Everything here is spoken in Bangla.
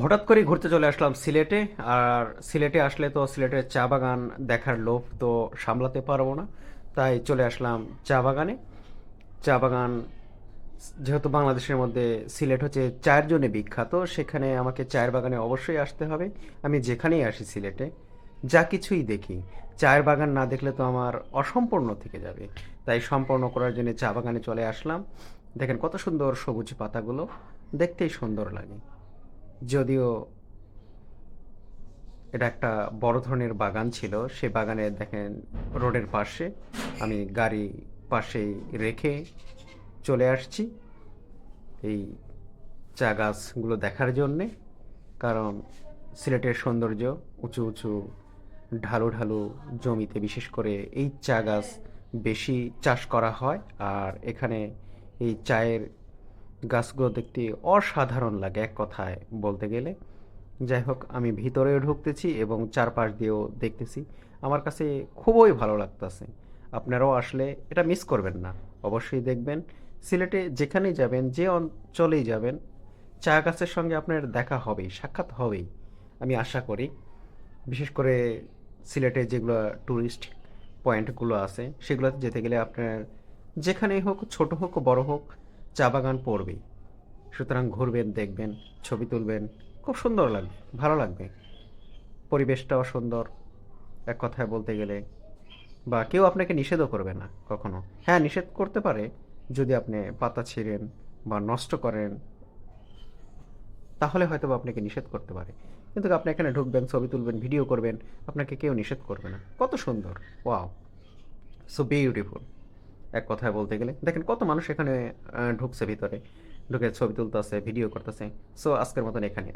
হঠাৎ করে ঘুরতে চলে আসলাম সিলেটে। আর সিলেটে আসলে তো সিলেটের চা বাগান দেখার লোভ তো সামলাতে পারবো না, তাই চলে আসলাম চা বাগানে। চা বাগান যেহেতু বাংলাদেশের মধ্যে সিলেট হচ্ছে চায়ের জন্য বিখ্যাত, সেখানে আমাকে চায়ের বাগানে অবশ্যই আসতে হবে। আমি যেখানেই আসি সিলেটে যা কিছুই দেখি, চায়ের বাগান না দেখলে তো আমার অসম্পূর্ণ থেকে যাবে। তাই সম্পূর্ণ করার জন্য চা বাগানে চলে আসলাম। দেখেন কত সুন্দর সবুজ পাতাগুলো, দেখতেই সুন্দর লাগে। যদিও এটা একটা বড় ধরনের বাগান ছিল, সে বাগানে দেখেন রোডের পাশে আমি গাড়ি পাশে রেখে চলে আসছি এই চা গাছগুলো দেখার জন্যে। কারণ সিলেটের সৌন্দর্য, উঁচু উঁচু ঢালু ঢালু জমিতে বিশেষ করে এই চা গাছ বেশি চাষ করা হয়। আর এখানে এই চায়ের গাছগুলো দেখতে অসাধারণ লাগে এক কথায় বলতে গেলে। যাই হোক, আমি ভিতরেও ঢুকতেছি এবং চারপাশ দিয়েও দেখতেছি। আমার কাছে খুবই ভালো লাগতেছে। আপনারাও আসলে এটা মিস করবেন না, অবশ্যই দেখবেন। সিলেটে যেখানেই যাবেন, যে অঞ্চলেই যাবেন, চা গাছের সঙ্গে আপনার দেখা হবেই, সাক্ষাৎ হবেই, আমি আশা করি। বিশেষ করে সিলেটে যেগুলো ট্যুরিস্ট পয়েন্টগুলো আছে সেগুলোতে যেতে গেলে আপনার যেখানেই হোক, ছোট হোক বড় হোক, চা বাগান পড়বেই। সুতরাং ঘুরবেন, দেখবেন, ছবি তুলবেন, খুব সুন্দর লাগবে, ভালো লাগবে। পরিবেশটাও সুন্দর এক কথায় বলতে গেলে। বা কেউ আপনাকে নিষেধও করবে না কখনো। হ্যাঁ, নিষেধ করতে পারে যদি আপনি পাতা ছিঁড়েন বা নষ্ট করেন, তাহলে হয়তো বা আপনাকে নিষেধ করতে পারে। কিন্তু আপনি এখানে ঢুকবেন, ছবি তুলবেন, ভিডিও করবেন, আপনাকে কেউ নিষেধ করবে না। কত সুন্দর! ওয়াও, সো বিউটিফুল এক কথায় বলতে গেলে। দেখেন কত মানুষ এখানে ঢুকছে ভিতরে, ঢুকে ছবি তুলতেছে, ভিডিও করতেছে। সো আজকের মতন এখানে।